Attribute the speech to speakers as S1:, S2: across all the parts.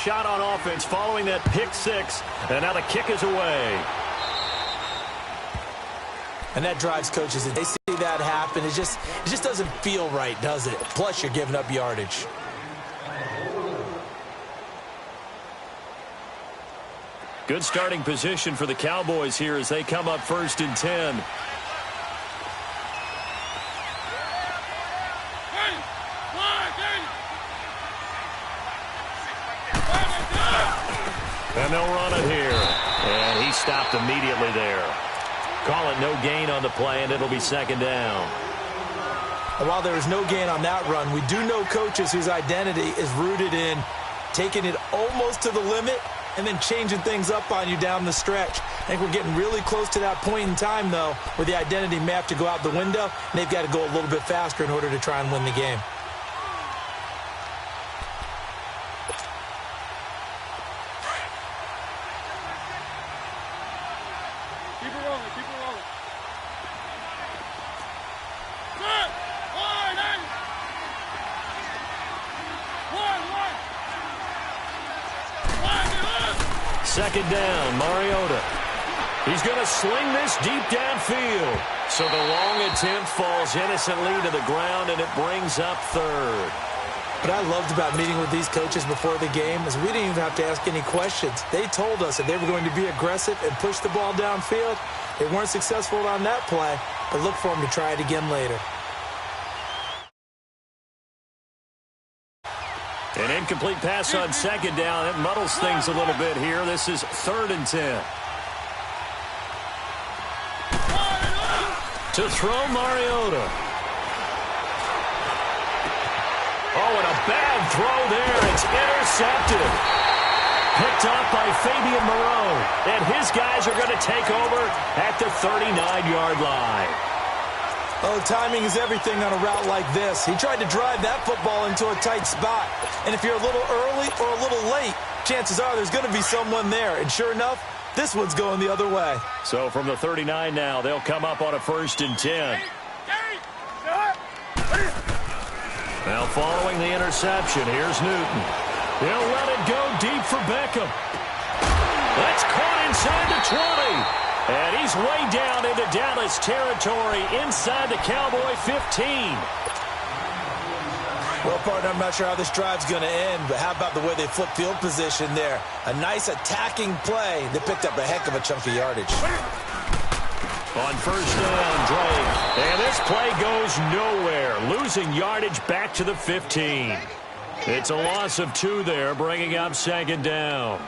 S1: shot on offense following that pick six, and now the kick is away.
S2: And that drives coaches. If they see that happen, it just doesn't feel right, does it? Plus, you're giving up yardage.
S1: Good starting position for the Cowboys here as they come up 1st and 10. And they'll run it here. And he stopped immediately there. Call it no gain on the play, and it'll be 2nd down.
S2: And while there is no gain on that run, we do know coaches whose identity is rooted in taking it almost to the limit and then changing things up on you down the stretch. I think we're getting really close to that point in time, though, where the identity may have to go out the window, and they've got to go a little bit faster in order to try and win the game.
S1: Second down, Mariota. He's going to sling this deep downfield. So the long attempt falls innocently to the ground, and it brings up 3rd.
S2: What I loved about meeting with these coaches before the game is we didn't even have to ask any questions. They told us that they were going to be aggressive and push the ball downfield. They weren't successful on that play, but look for them to try it again later.
S1: An incomplete pass on 2nd down. It muddles things a little bit here. This is 3rd and 10. To throw, Mariota. Oh, and a bad throw there. It's intercepted. Picked up by Fabian Moreau. And his guys are going to take over at the 39-yard line.
S2: Oh, timing is everything on a route like this. He tried to drive that football into a tight spot. And if you're a little early or a little late, chances are there's going to be someone there. And sure enough, this one's going the other way.
S1: So from the 39 now, they'll come up on a 1st and 10. Now following the interception, here's Newton. He'll let it go deep for Beckham. That's caught inside the 20. And he's way down into Dallas territory inside the Cowboy 15.
S2: Well, partner, I'm not sure how this drive's going to end, but how about the way they flip field position there? A nice attacking play. They picked up a heck of a chunk of yardage.
S1: On 1st down, Drake. And this play goes nowhere. Losing yardage back to the 15. It's a loss of 2 there, bringing up 2nd down.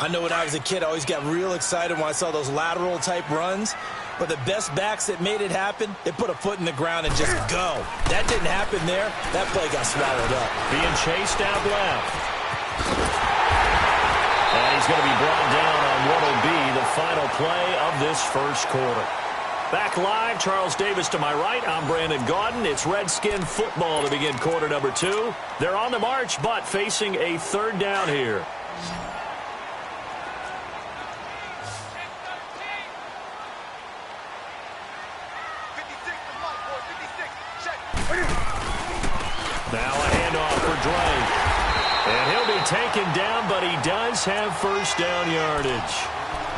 S2: I know when I was a kid, I always got real excited when I saw those lateral-type runs. But the best backs that made it happen, they put a foot in the ground and just go. That didn't happen there. That play got swallowed up.
S1: Being chased out left. And he's going to be brought down on what will be the final play of this 1st quarter. Back live, Charles Davis to my right. I'm Brandon Gaudin. It's Redskin football to begin quarter number 2. They're on the march, but facing a 3rd down here. Now a handoff for Drake. And he'll be taken down, but he does have 1st down yardage.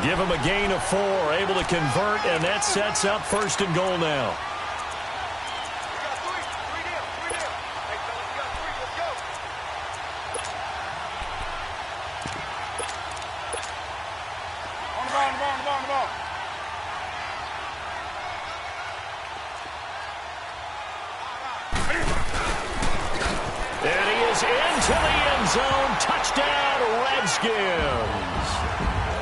S1: Give him a gain of 4, able to convert, and that sets up 1st and goal now. Into the end zone. Touchdown, Redskins.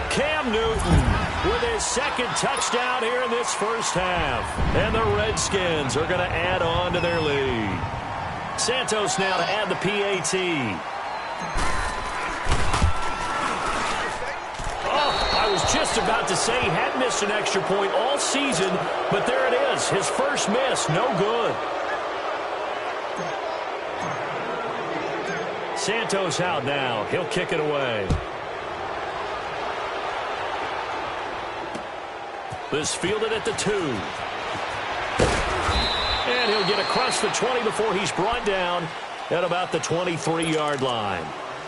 S1: Cam Newton with his 2nd touchdown here in this 1st half. And the Redskins are going to add on to their lead. Santos now to add the PAT. Oh, I was just about to say he had missed an extra point all season, but there it is. His first miss, no good. Santos out now. He'll kick it away. This fielded at the 2. And he'll get across the 20 before he's brought down at about the 23-yard line.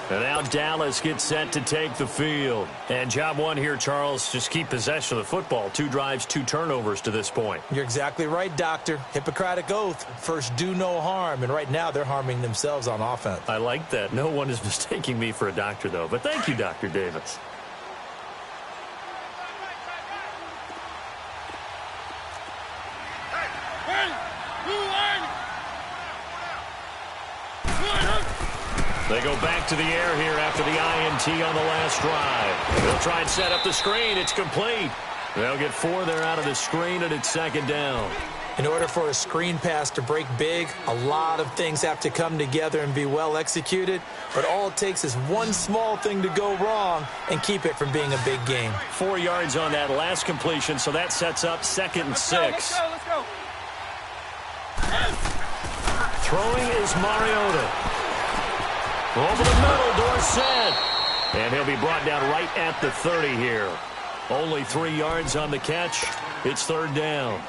S1: And now Dallas gets set to take the field. And job one here, Charles, just keep possession of the football. 2 drives, 2 turnovers to this point.
S2: You're exactly right, Doctor. Hippocratic oath. First, do no harm. And right now, they're harming themselves on offense.
S1: I like that. No one is mistaking me for a doctor, though. But thank you, Dr. Davis. They go back to the air here after the INT on the last drive. They'll try and set up the screen. It's complete. They'll get 4 there out of the screen, and it's second down.
S2: In order for a screen pass to break big, a lot of things have to come together and be well executed. But all it takes is one small thing to go wrong and keep it from being a big game.
S1: 4 yards on that last completion, so that sets up 2nd and 6.
S3: Let's go.
S1: Throwing is Mariota. Over the middle, Dorsett. And he'll be brought down right at the 30 here. Only 3 yards on the catch. It's 3rd down.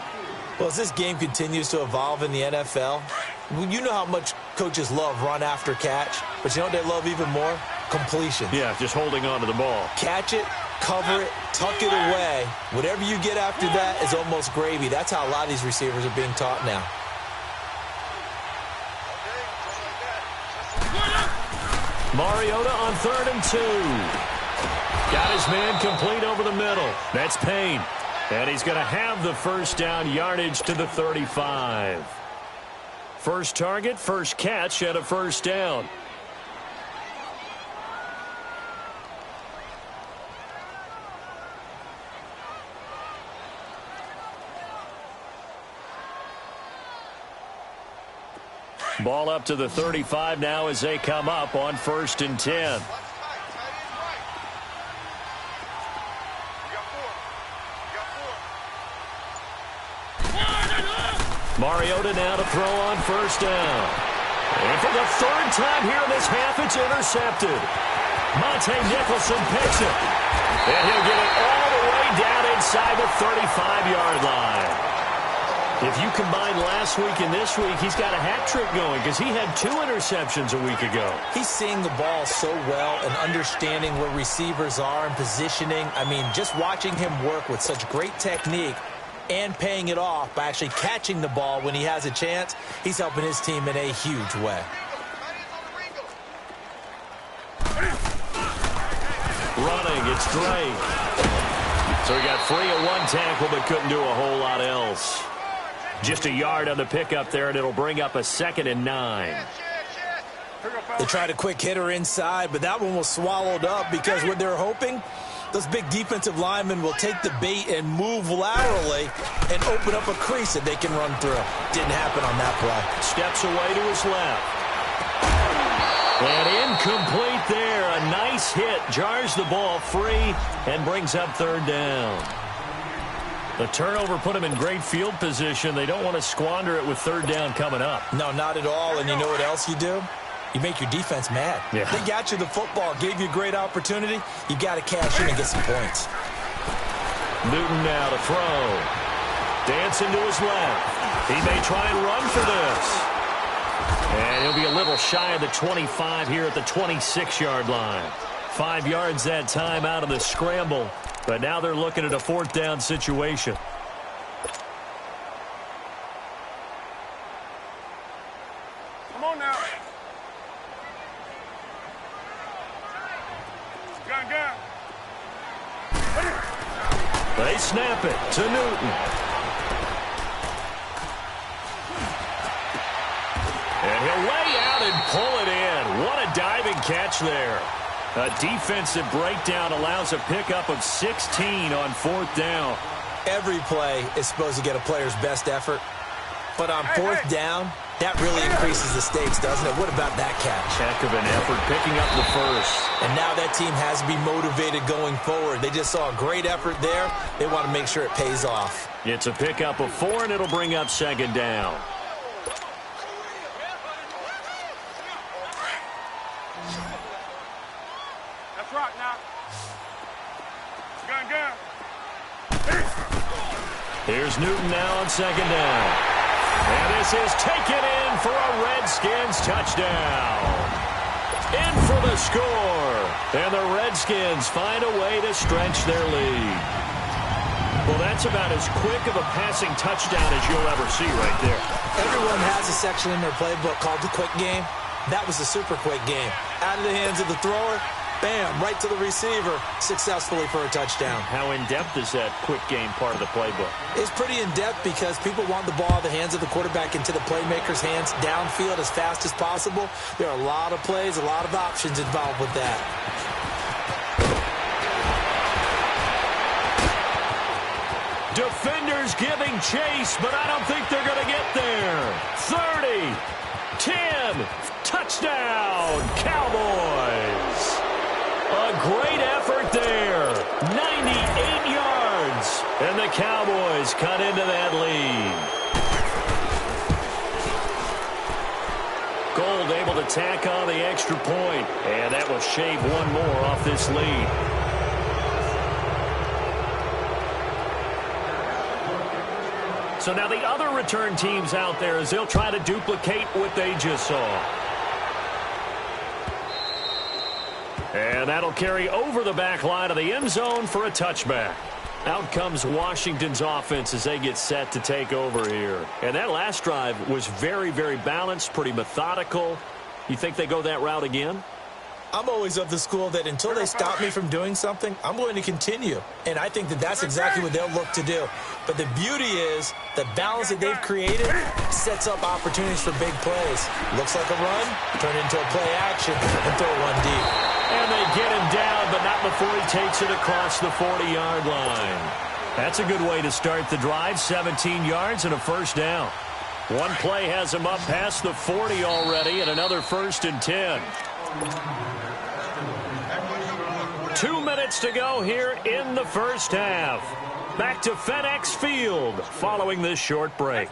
S2: Well, as this game continues to evolve in the NFL, you know how much coaches love run after catch, but you know what they love even more? Completion.
S1: Yeah, just holding on to the ball.
S2: Catch it, cover it, tuck it away. Whatever you get after that is almost gravy. That's how a lot of these receivers are being taught now.
S1: Mariota on 3rd and 2. Got his man complete over the middle. That's Payne. And he's going to have the first down yardage to the 35. First target, first catch, and a first down. Ball up to the 35 now as they come up on 1st and 10. Mariota now to throw on 1st down. And for the 3rd time here in this half, it's intercepted. Monte Nicholson picks it. And he'll get it all the way down inside the 35-yard line. If you combine last week and this week, he's got a hat trick going because he had 2 interceptions a week ago.
S2: He's seeing the ball so well and understanding where receivers are and positioning. I mean, just watching him work with such great technique and paying it off by actually catching the ball when he has a chance, he's helping his team in a huge way.
S1: Running, it's Drake. So he got free of 1 tackle but couldn't do a whole lot else. Just a yard on the pickup there, and it'll bring up a 2nd and 9.
S2: They tried a quick hitter inside, but that one was swallowed up because what they're hoping, those big defensive linemen will take the bait and move laterally and open up a crease that they can run through. Didn't happen on that play.
S1: Steps away to his left. And incomplete there. A nice hit. Jars the ball free and brings up 3rd down. The turnover put him in great field position. They don't want to squander it with 3rd down coming up.
S2: No, not at all. And you know what else you do? You make your defense mad.
S1: Yeah.
S2: They got you the football, gave you a great opportunity. You got to cash in and get some points.
S1: Newton now to throw. Dancing to his left. He may try and run for this. And he'll be a little shy of the 25 here at the 26-yard line. 5 yards that time out of the scramble. But now they're looking at a 4th down situation.
S3: Come on now. Gun.
S1: They snap it to Newton. And he'll lay out and pull it in. What a diving catch there. A defensive breakdown allows a pickup of 16 on 4th down.
S2: Every play is supposed to get a player's best effort. But on 4th down, that really increases the stakes, doesn't it? What about that catch?
S1: Heck of an effort picking up the first.
S2: And now that team has to be motivated going forward. They just saw a great effort there. They want to make sure it pays off.
S1: It's a pickup of 4, and it'll bring up 2nd down.
S3: That's right now. Gun.
S1: Here's Newton now on 2nd down. And this is taken in for a Redskins touchdown. In for the score. And the Redskins find a way to stretch their lead. Well, that's about as quick of a passing touchdown as you'll ever see right there.
S2: Everyone has a section in their playbook called the quick game. That was the super quick game. Out of the hands of the thrower, bam, right to the receiver, successfully for a touchdown.
S1: How in-depth is that quick game part of the playbook?
S2: It's pretty in-depth because people want the ball out of the hands of the quarterback into the playmaker's hands downfield as fast as possible. There are a lot of plays, a lot of options involved with that.
S1: Defenders giving chase, but I don't think they're going to get there. 30, 10, touchdown, Cowboys. A great effort there. 98 yards. And the Cowboys cut into that lead. Gold able to tack on the extra point. And that will shave one more off this lead. So now the other return teams out there as they'll try to duplicate what they just saw. And that'll carry over the back line of the end zone for a touchback. Out comes Washington's offense as they get set to take over here. And that last drive was very, very balanced, pretty methodical. You think they go that route again?
S2: I'm always of the school that until they stop me from doing something, I'm going to continue. And I think that that's exactly what they'll look to do. But the beauty is the balance that they've created sets up opportunities for big plays. Looks like a run, turn into a play action, and throw one deep.
S1: And they get him down, but not before he takes it across the 40-yard line. That's a good way to start the drive, 17 yards and a first down. One play has him up past the 40 already, and another 1st and 10. 2 minutes to go here in the first half. Back to FedEx Field following this short break.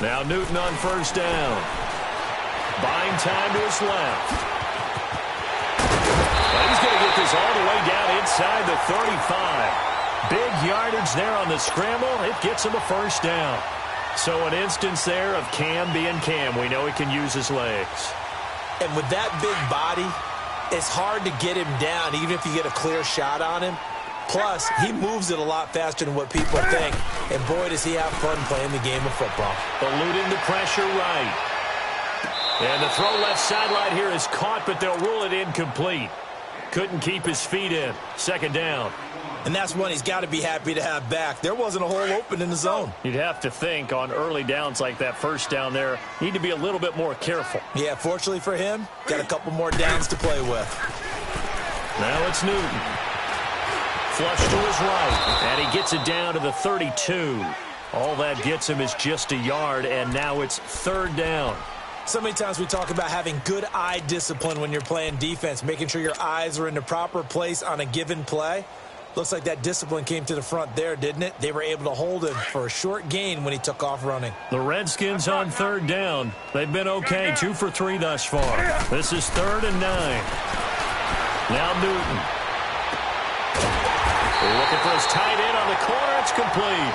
S1: Now Newton on first down. Buying time to his left. Well, he's going to get this all the way down inside the 35. Big yardage there on the scramble. It gets him a first down. So an instance there of Cam being Cam. We know he can use his legs.
S2: And with that big body, it's hard to get him down, even if you get a clear shot on him. Plus, he moves it a lot faster than what people think. And boy, does he have fun playing the game of football.
S1: Eluding the pressure right. And the throw left sideline here is caught, but they'll rule it incomplete. Couldn't keep his feet in. Second down.
S2: And that's one he's got to be happy to have back. There wasn't a hole open in the zone.
S1: You'd have to think on early downs like that first down there, need to be a little bit more careful.
S2: Yeah, fortunately for him, got a couple more downs to play with.
S1: Now it's Newton. Flush to his right, and he gets it down to the 32. All that gets him is just a yard, and now it's 3rd down.
S2: So many times we talk about having good eye discipline when you're playing defense, making sure your eyes are in the proper place on a given play. Looks like that discipline came to the front there, didn't it? They were able to hold him for a short gain when he took off running.
S1: The Redskins on 3rd down. They've been okay, 2 for 3 thus far. This is 3rd and 9. Now Newton. Looking for his tight end on the corner. It's complete.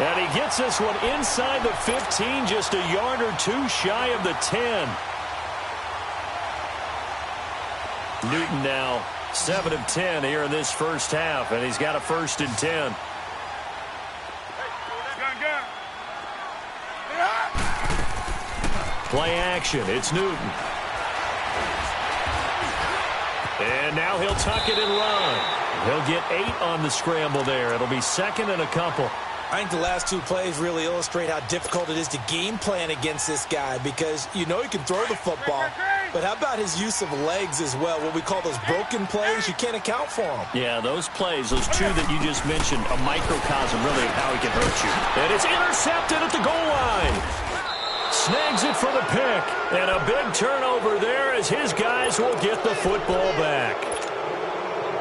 S1: And he gets this one inside the 15, just a yard or two shy of the 10. Newton now 7 of 10 here in this first half, and he's got a 1st and 10. Play action. It's Newton. And now he'll tuck it and run. He'll get 8 on the scramble there. It'll be 2nd and a couple.
S2: I think the last 2 plays really illustrate how difficult it is to game plan against this guy because you know he can throw the football, but how about his use of legs as well? What we call those broken plays, you can't account for them.
S1: Yeah, those plays, those 2 that you just mentioned, a microcosm really of how he can hurt you. And it's intercepted at the goal line. Snags it for the pick. And a big turnover there as his guys will get the football back.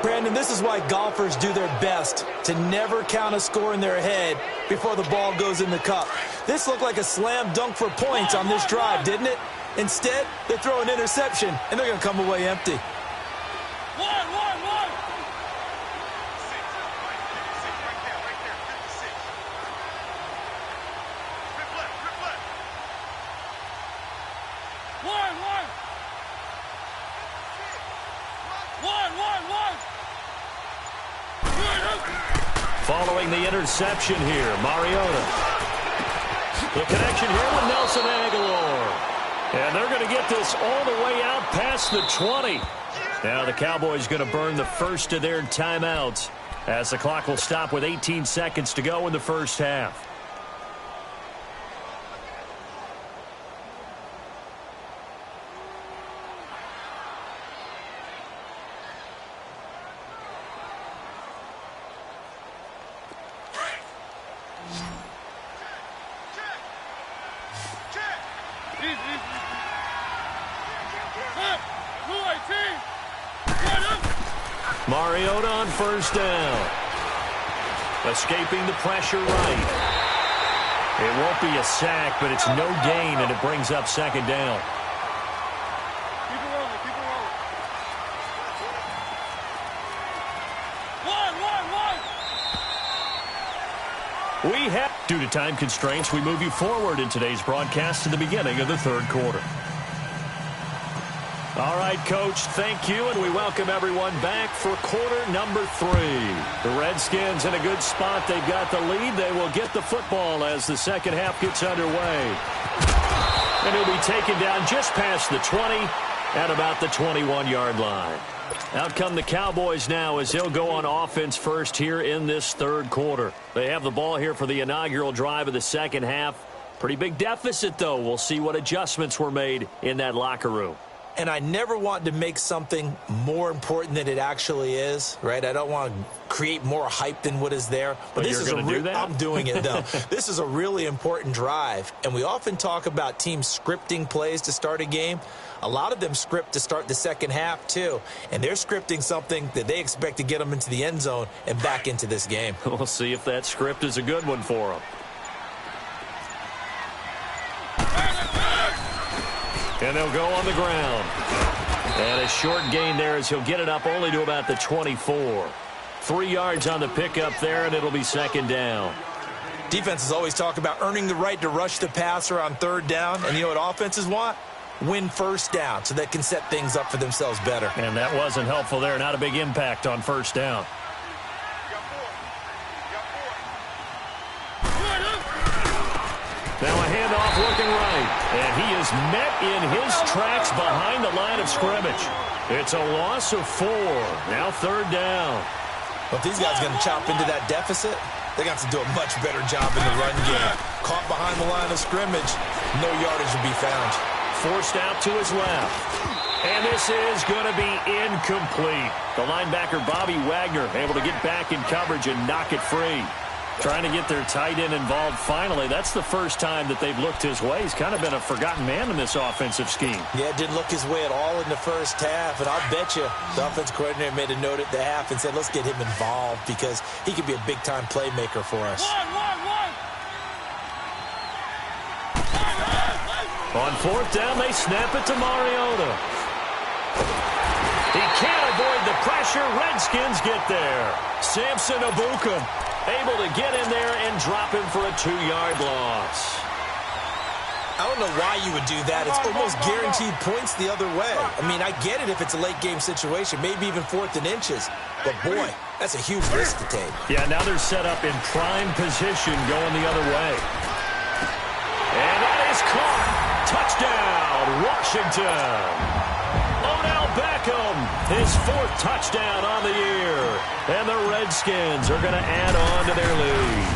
S2: Brandon, this is why golfers do their best to never count a score in their head before the ball goes in the cup. This looked like a slam dunk for points on this drive, didn't it? Instead, they throw an interception, and they're going to come away empty.
S1: following the interception here. Mariota. The connection here with Nelson Aguilar. And they're going to get this all the way out past the 20. Now the Cowboys going to burn the first of their timeouts as the clock will stop with 18 seconds to go in the first half. Mariota on first down. Escaping the pressure right. It won't be a sack, but it's no gain, and it brings up second down.
S3: Keep it rolling, keep it rolling. One.
S1: We have, due to time constraints, we move you forward in today's broadcast to the beginning of the third quarter. All right, Coach, thank you, and we welcome everyone back for quarter number 3. The Redskins in a good spot. They've got the lead. They will get the football as the second half gets underway. And he'll be taken down just past the 20 at about the 21-yard line. Out come the Cowboys now as they'll go on offense first here in this third quarter. They have the ball here for the inaugural drive of the second half. Pretty big deficit, though. We'll see what adjustments were made in that locker room.
S2: And I never want to make something more important than it actually is, right? I don't want to create more hype than what is there. But this is I'm doing it, though. This is a really important drive. And we often talk about teams scripting plays to start a game. A lot of them script to start the second half, too. And they're scripting something that they expect to get them into the end zone and back into this game.
S1: We'll see if that script is a good one for them. And they'll go on the ground. And a short gain there as he'll get it up only to about the 24. 3 yards on the pickup there, and it'll be second down.
S2: Defenses always talk about earning the right to rush the passer on third down. And you know what offenses want? Win first down so they can set things up for themselves better.
S1: And that wasn't helpful there. Not a big impact on first down. Now a handoff looking right. And he is met in his tracks behind the line of scrimmage. It's a loss of 4. Now third down.
S2: Well, if these guys are going to chop into that deficit, they're going to have to do a much better job in the run game. Caught behind the line of scrimmage, no yardage will be found.
S1: Forced out to his left. And this is going to be incomplete. The linebacker, Bobby Wagner, able to get back in coverage and knock it free. Trying to get their tight end involved finally. That's the first time that they've looked his way. He's kind of been a forgotten man in this offensive scheme.
S2: Yeah, didn't look his way at all in the first half. And I'll bet you the offensive coordinator made a note at the half and said, let's get him involved because he could be a big-time playmaker for us.
S1: On fourth down, they snap it to Mariota. He can't avoid the pressure. Redskins get there. Samson Abuka able to get in there and drop him for a 2-yard loss.
S2: I don't know why you would do that. It's almost guaranteed points the other way. I mean, I get it if it's a late-game situation, maybe even 4th and inches. But, boy, that's a huge risk to take.
S1: Yeah, now they're set up in prime position going the other way. And that is caught. Touchdown, Washington. Odell Beckham, his 4th touchdown on the year. And the Redskins are going to add on to their lead.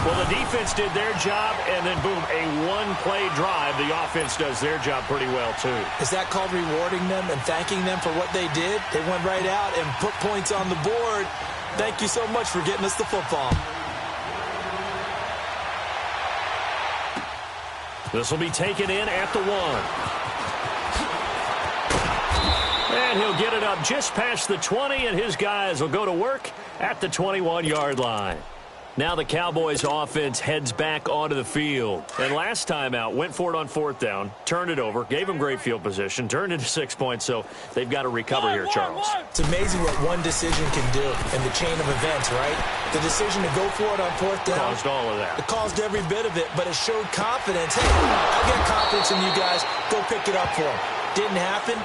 S1: Well, the defense did their job, and then, boom, a one-play drive. The offense does their job pretty well, too.
S2: Is that called rewarding them and thanking them for what they did? They went right out and put points on the board. Thank you so much for getting us the football.
S1: This will be taken in at the 1. And he'll get it up just past the 20, and his guys will go to work at the 21-yard line. Now the Cowboys offense heads back onto the field. And last time out, went for it on 4th down, turned it over, gave them great field position, turned it to 6 points, so they've got to recover here, Charles.
S2: It's amazing what one decision can do in the chain of events, right? The decision to go for it on 4th down.
S1: Caused all of that.
S2: It caused every bit of it, but it showed confidence. Hey, I get confidence in you guys. Go pick it up for them. Didn't happen.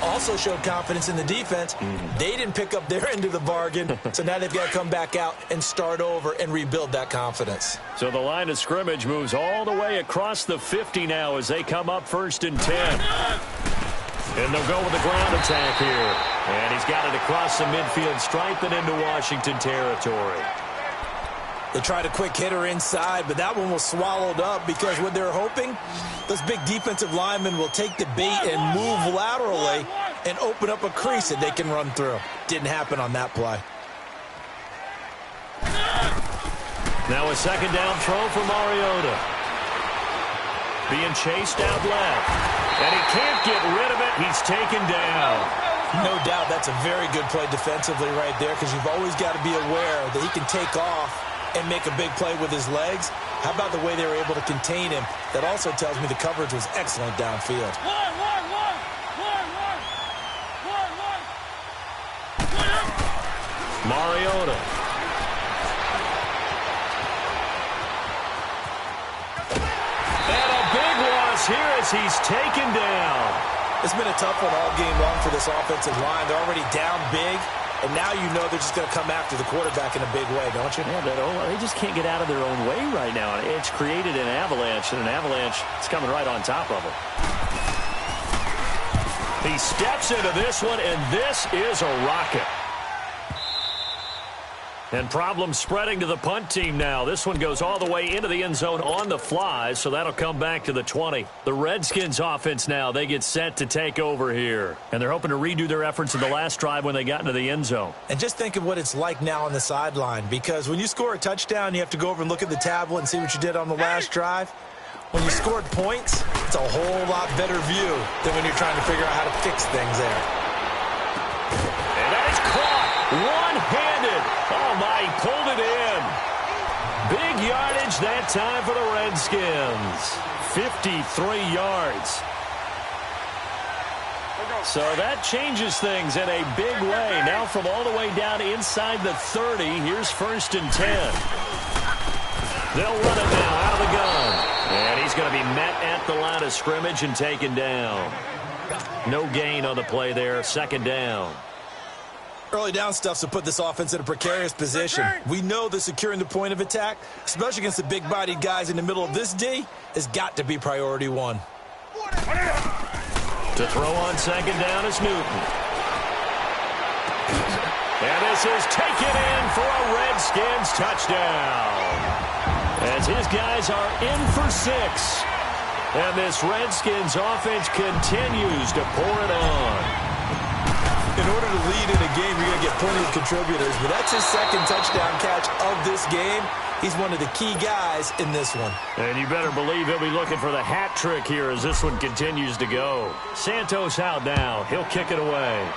S2: also showed confidence in the defense. They didn't pick up their end of the bargain, so now they've got to come back out and start over and rebuild that confidence.
S1: So the line of scrimmage moves all the way across the 50 now as they come up 1st and 10. And they'll go with the ground attack here. And he's got it across the midfield stripe and into Washington territory.
S2: They tried a quick hitter inside, but that one was swallowed up because what they're hoping, those big defensive linemen will take the bait and move laterally and open up a crease that they can run through. Didn't happen on that play.
S1: Now a 2nd down throw for Mariota. Being chased out left. And he can't get rid of it. He's taken down.
S2: No doubt that's a very good play defensively right there because you've always got to be aware that he can take off and make a big play with his legs. How about the way they were able to contain him? That also tells me the coverage was excellent downfield.
S1: Mariota. And a big loss here as he's taken down.
S2: It's been a tough one all game long for this offensive line. They're already down big. And now you know they're just going to come after the quarterback in a big way, don't you?
S1: Yeah, they just can't get out of their own way right now. It's created an avalanche, and an avalanche is coming right on top of them. He steps into this one, and this is a rocket. And problems spreading to the punt team now. This one goes all the way into the end zone on the fly, so that'll come back to the 20. The Redskins offense now, they get set to take over here. And they're hoping to redo their efforts in the last drive when they got into the end zone.
S2: And just think of what it's like now on the sideline, because when you score a touchdown, you have to go over and look at the tablet and see what you did on the last drive. When you scored points, it's a whole lot better view than when you're trying to figure out how to fix things there.
S1: And that is caught one-handed. Oh, my, he pulled it in. Big yardage that time for the Redskins. 53 yards. So that changes things in a big way. Now from all the way down inside the 30, here's 1st and 10. They'll run it now out of the gun. And he's going to be met at the line of scrimmage and taken down. No gain on the play there, 2nd down.
S2: Early down stuff to put this offense in a precarious position. We know that securing the point of attack, especially against the big-bodied guys in the middle of this D, has got to be priority one.
S1: To throw on 2nd down is Newton. And this is taken in for a Redskins touchdown. As his guys are in for 6. And this Redskins offense continues to pour it on.
S2: In order to lead in a game, you're going to get plenty of contributors, but that's his 2nd touchdown catch of this game. He's one of the key guys in this one.
S1: And you better believe he'll be looking for the hat trick here as this one continues to go. Santos out now. He'll kick it away.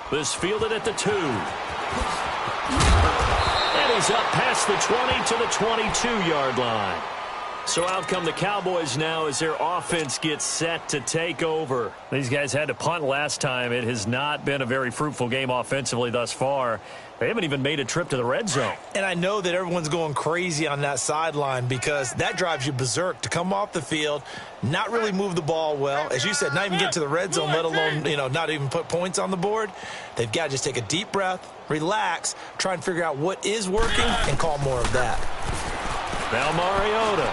S1: This fielded at the 2. And he's up past the 20 to the 22-yard line. So out come the Cowboys now as their offense gets set to take over. These guys had to punt last time. It has not been a very fruitful game offensively thus far. They haven't even made a trip to the red zone.
S2: And I know that everyone's going crazy on that sideline because that drives you berserk to come off the field, not really move the ball well. As you said, not even get to the red zone, let alone, not even put points on the board. They've got to just take a deep breath, relax, try and figure out what is working, and call more of that.
S1: Now Mariota.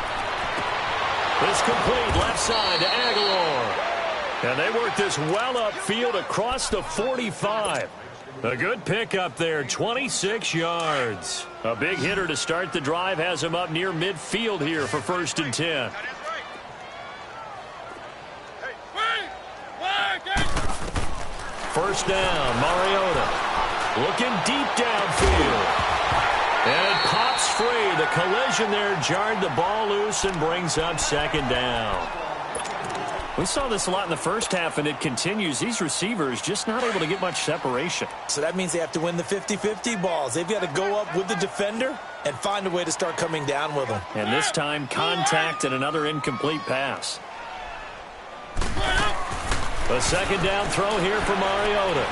S1: This complete left side to Aguilar. And they work this well upfield across the 45. A good pickup there, 26 yards. A big hitter to start the drive has him up near midfield here for 1st and 10. First down, Mariota. Looking deep downfield. And it pops free. The collision there jarred the ball loose and brings up 2nd down. We saw this a lot in the first half, and it continues. These receivers just not able to get much separation.
S2: So that means they have to win the 50-50 balls. They've got to go up with the defender and find a way to start coming down with them.
S1: And this time, contact and another incomplete pass. A 2nd down throw here for Mariota.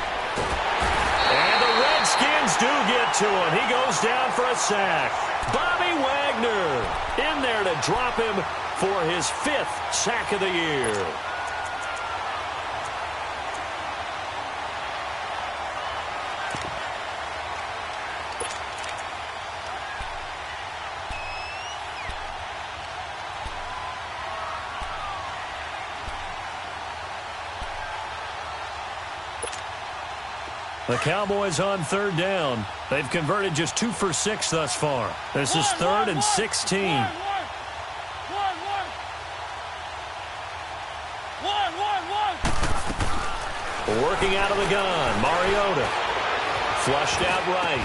S1: And the Redskins do get to him. He goes down for a sack. Bobby Wagner in there to drop him for his 5th sack of the year. The Cowboys on third down. They've converted just 2 for 6 thus far. This is 3rd and 16. Working out of the gun, Mariota. Flushed out right.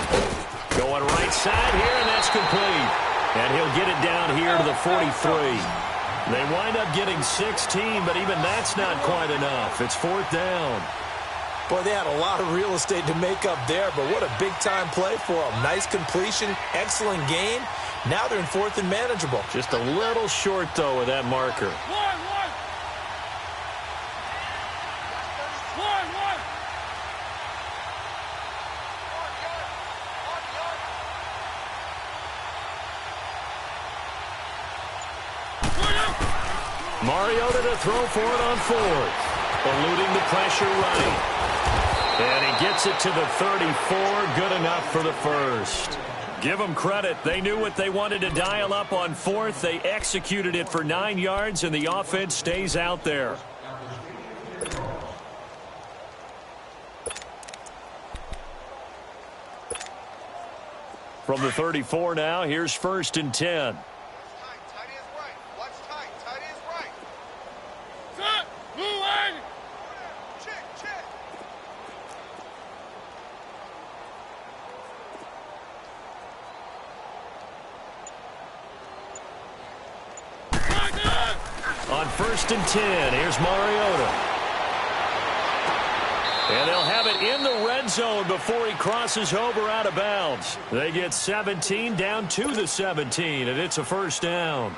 S1: Going right side here, and that's complete. And he'll get it down here to the 43. They wind up getting 16, but even that's not quite enough. It's 4th down.
S2: Boy, they had a lot of real estate to make up there, but what a big-time play for them. Nice completion, excellent game. Now they're in 4th and manageable.
S1: Just a little short, though, with that marker. Mariota to throw for it on 4th. Eluding the pressure right. And he gets it to the 34. Good enough for the first. Give them credit. They knew what they wanted to dial up on 4th. They executed it for 9 yards, and the offense stays out there. From the 34 now, here's 1st and 10. On 1st and 10, here's Mariota. And they'll have it in the red zone before he crosses over out of bounds. They get 17 down to the 17, and it's a 1st down.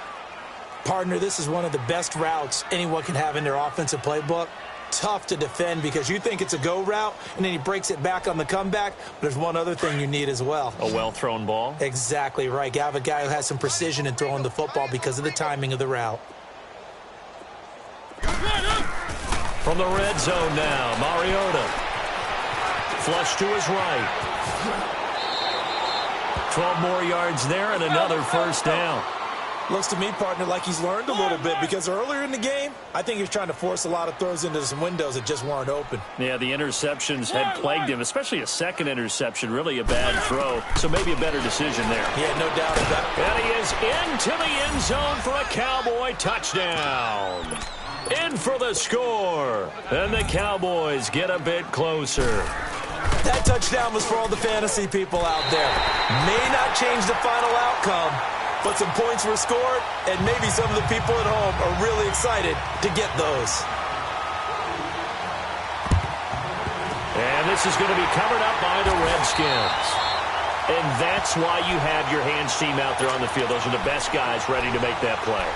S2: Partner, this is one of the best routes anyone can have in their offensive playbook. Tough to defend because you think it's a go route, and then he breaks it back on the comeback. But there's one other thing you need as well.
S1: A well-thrown ball?
S2: Exactly right. You have a guy who has some precision in throwing the football because of the timing of the route.
S1: From the red zone now, Mariota. Flush to his right. 12 more yards there and another 1st down.
S2: Looks to me, partner, like he's learned a little bit because earlier in the game, I think he was trying to force a lot of throws into some windows that just weren't open.
S1: Yeah, the interceptions had plagued him, especially a second interception, really a bad throw. So maybe a better decision there.
S2: Yeah, no doubt about it.
S1: And he is into the end zone for a Cowboy touchdown. In for the score. And the Cowboys get a bit closer.
S2: That touchdown was for all the fantasy people out there. May not change the final outcome, but some points were scored, and maybe some of the people at home are really excited to get those.
S1: And this is going to be covered up by the Redskins. And that's why you have your hands team out there on the field. Those are the best guys ready to make that play.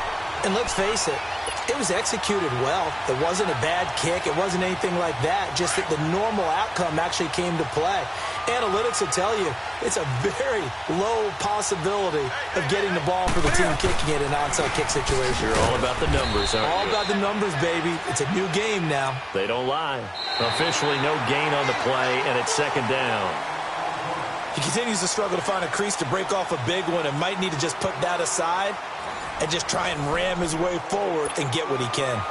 S2: And let's face it, it was executed well. It wasn't a bad kick. It wasn't anything like that. Just that the normal outcome actually came to play. Analytics will tell you it's a very low possibility of getting the ball for the team kicking it in an onside kick situation.
S1: You're all about the numbers, aren't you?
S2: All about the numbers, baby. It's a new game now.
S1: They don't lie. Officially no gain on the play, and it's 2nd down.
S2: He continues to struggle to find a crease to break off a big one and might need to just put that aside and just try and ram his way forward and get what he can.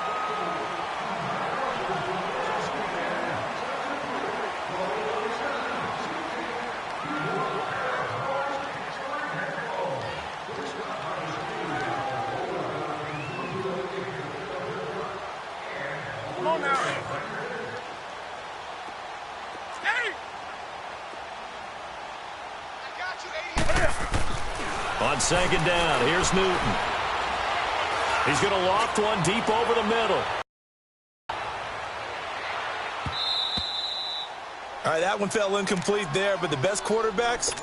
S3: Come on now. Steady. I got you, 80.
S1: On 2nd down, here's Newton. He's going to loft one deep over the middle.
S2: All right, that one fell incomplete there, but the best quarterbacks,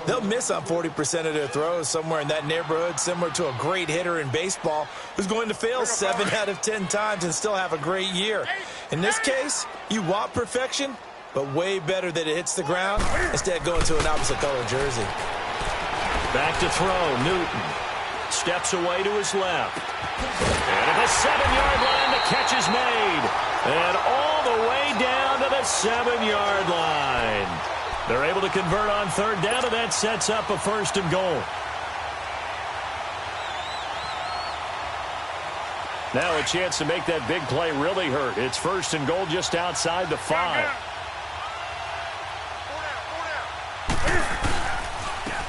S2: they'll miss on 40% of their throws, somewhere in that neighborhood, similar to a great hitter in baseball who's going to fail 7 out of 10 times and still have a great year. In this case, you want perfection, but way better that it hits the ground instead of going to an opposite color jersey.
S1: Back to throw, Newton. Steps away to his left. And at the 7-yard line, the catch is made. And all the way down to the 7-yard line. They're able to convert on 3rd down, and that sets up a 1st and goal. Now a chance to make that big play really hurt. It's 1st and goal just outside the 5.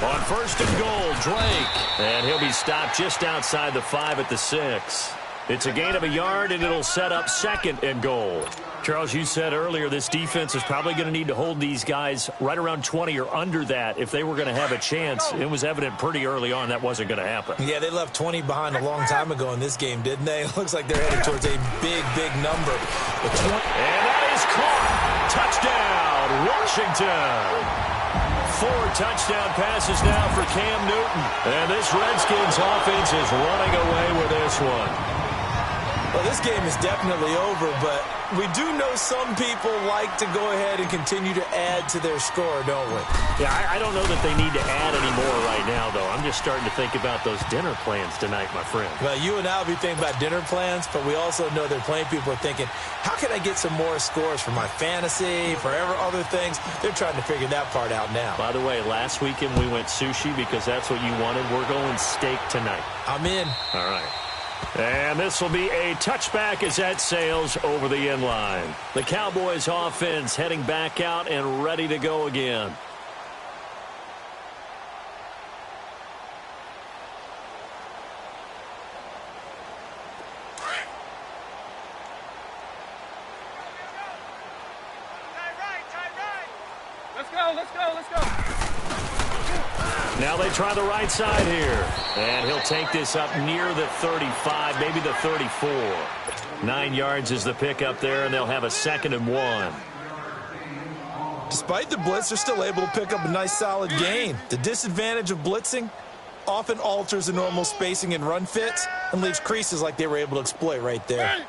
S1: On first and goal, Drake. And he'll be stopped just outside the 5 at the 6. It's a gain of a yard, and it'll set up second and goal. Charles, you said earlier this defense is probably going to need to hold these guys right around 20 or under that if they were going to have a chance. It was evident pretty early on that wasn't going to happen.
S2: Yeah, they left 20 behind a long time ago in this game, didn't they? It looks like they're headed towards a big, big number.
S1: And that is caught. Touchdown, Washington. 4 touchdown passes now for Cam Newton. And this Redskins offense is running away with this one.
S2: Well, this game is definitely over, but we do know some people like to go ahead and continue to add to their score, don't we?
S1: Yeah, I don't know that they need to add any more right now, though. I'm just starting to think about those dinner plans tonight, my friend.
S2: Well, you and I will be thinking about dinner plans, but we also know there are plenty of people are thinking, how can I get some more scores for my fantasy, for other things? They're trying to figure that part out now.
S1: By the way, last weekend we went sushi because that's what you wanted. We're going steak tonight.
S2: I'm in.
S1: All right. And this will be a touchback as that sails over the end line. The Cowboys offense heading back out and ready to go again.
S3: Let's go.
S1: Now they try the right side here. And he'll take this up near the 35, maybe the 34. 9 yards is the pickup there, and they'll have a 2nd and 1.
S2: Despite the blitz, they're still able to pick up a nice solid gain. The disadvantage of blitzing often alters the normal spacing and run fits and leaves creases like they were able to exploit right there.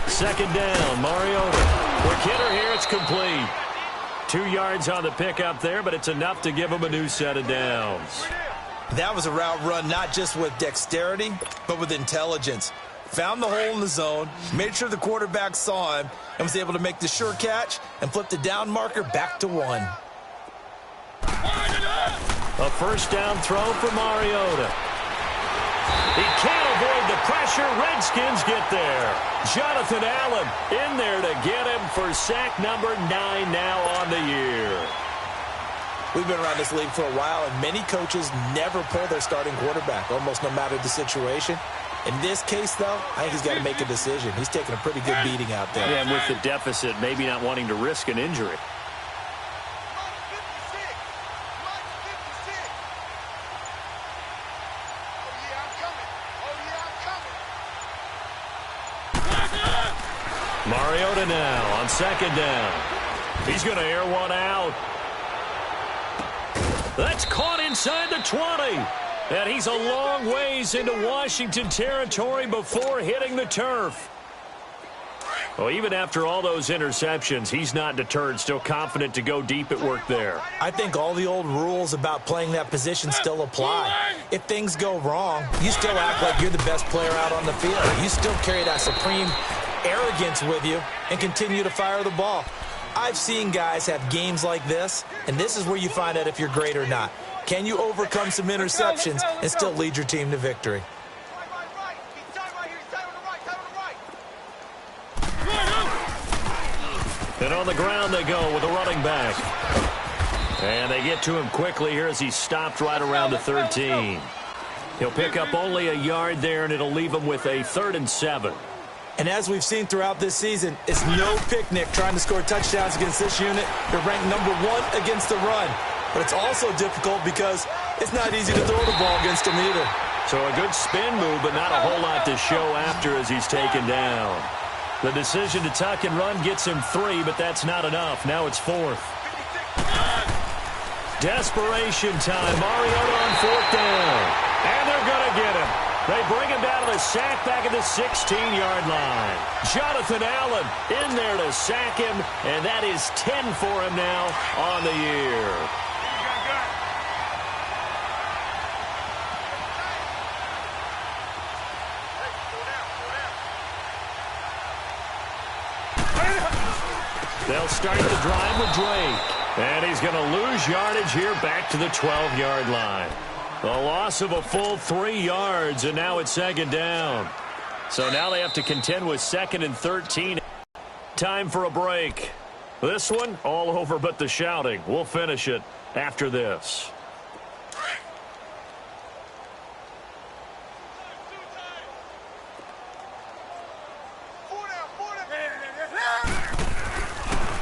S1: 2nd down, Mariota. Quick hitter here, it's complete. 2 yards on the pickup there, but it's enough to give him a new set of downs.
S2: That was a route run not just with dexterity, but with intelligence. Found the hole in the zone, made sure the quarterback saw him, and was able to make the sure catch and flip the down marker back to 1.
S1: A first down throw for Mariota. He can't avoid the pressure. Redskins get there. Jonathan Allen in there to get him for sack number 9 now on the year.
S2: We've been around this league for a while, and many coaches never pull their starting quarterback, almost no matter the situation. In this case, though, I think he's got to make a decision. He's taking a pretty good beating out there.
S1: Yeah, and with the deficit, maybe not wanting to risk an injury. Mariota now on 2nd down. He's going to air one out. That's caught inside the 20. And he's a long ways into Washington territory before hitting the turf. Well, even after all those interceptions, he's not deterred, still confident to go deep at work there.
S2: I think all the old rules about playing that position still apply. If things go wrong, you still act like you're the best player out on the field. You still carry that supreme arrogance with you and continue to fire the ball. I've seen guys have games like this, and this is where you find out if you're great or not. Can you overcome some interceptions and still lead your team to victory?
S1: And on the ground they go with a running back. And they get to him quickly here as he's stopped right around the 13. He'll pick up only a yard there, and it'll leave him with a 3rd and 7.
S2: And as we've seen throughout this season, it's no picnic trying to score touchdowns against this unit. They're ranked number 1 against the run. But it's also difficult because it's not easy to throw the ball against them either.
S1: So a good spin move, but not a whole lot to show after as he's taken down. The decision to tuck and run gets him 3, but that's not enough. Now it's 4th. Desperation time. Mariota on 4th down. And they're going to get him. They bring him down to the sack back at the 16-yard line. Jonathan Allen in there to sack him, and that is 10 for him now on the year. They'll start the drive with Drake. And he's going to lose yardage here back to the 12-yard line. A loss of a full 3 yards, and now it's 2nd down. So now they have to contend with 2nd and 13. Time for a break. This one, all over but the shouting. We'll finish it after this.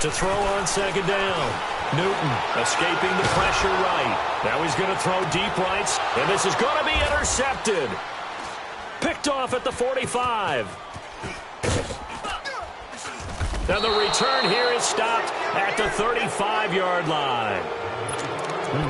S1: To throw on second down. Newton escaping the pressure right. Now he's going to throw deep rights, and this is going to be intercepted. Picked off at the 45. And the return here is stopped at the 35-yard line.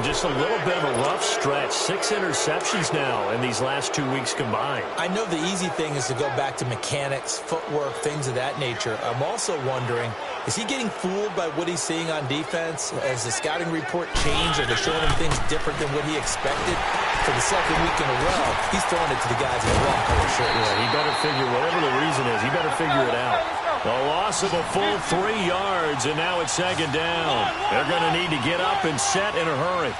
S1: Just a little bit of a rough stretch. 6 interceptions now in these last 2 weeks combined.
S2: I know the easy thing is to go back to mechanics, footwork, things of that nature. I'm also wondering, is he getting fooled by what he's seeing on defense? Has the scouting report changed? Are they showing him things different than what he expected? For the second week in a row, he's throwing it to the guys in the wrong color shirts.
S1: Yeah, he better figure, whatever the reason is, he better figure it out. A loss of a full 3 yards, and now it's second down. They're going to need to get up and set in a hurry.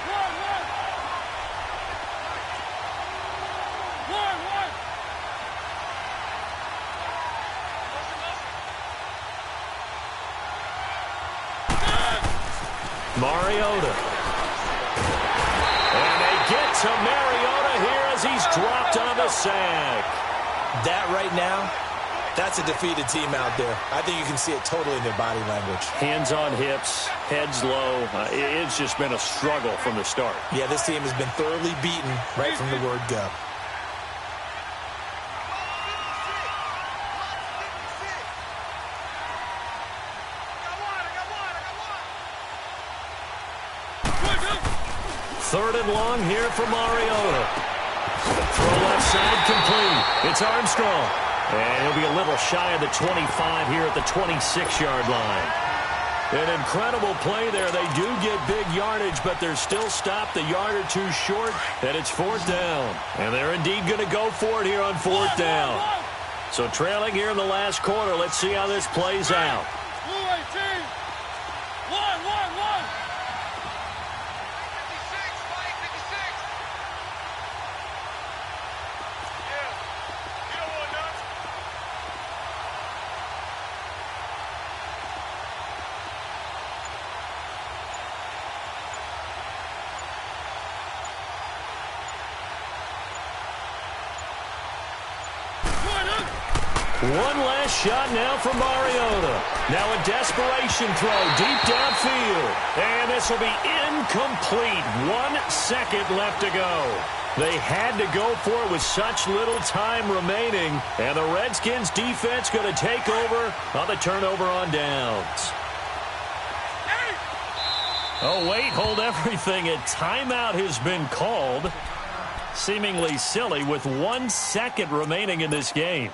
S1: Mariota. And they get to Mariota here as he's dropped on the sack.
S2: That right now, that's a defeated team out there. I think you can see it totally in their body language.
S1: Hands on hips, heads low. It's just been a struggle from the start.
S2: Yeah, this team has been thoroughly beaten right from the word go.
S1: Third and long here for Mariota. Throw left side complete. It's Armstrong. And he'll be a little shy of the 25 here at the 26-yard line. An incredible play there. They do get big yardage, but they're still stopped a yard or two short, and it's 4th down. And they're indeed going to go for it here on 4th down. So trailing here in the last quarter, let's see how this plays out. One last shot now from Mariota. Now a desperation throw deep downfield. And this will be incomplete. 1 second left to go. They had to go for it with such little time remaining. And the Redskins defense going to take over on the turnover on downs. Oh, wait, hold everything. A timeout has been called. Seemingly silly with 1 second remaining in this game.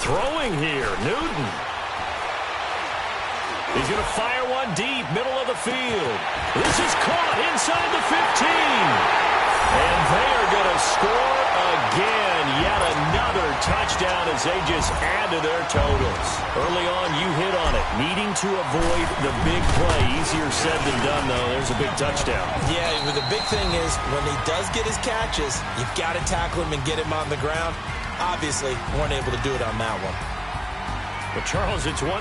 S1: Throwing here, Newton. He's going to fire one deep, middle of the field. This is caught inside the 15. And they are going to score again. Yet another touchdown as they just add to their totals. Early on, you hit on it. Needing to avoid the big play. Easier said than done, though. There's a big touchdown.
S2: Yeah, but the big thing is when he does get his catches, you've got to tackle him and get him on the ground. Obviously, weren't able to do it on that one.
S1: But, Charles, it's one.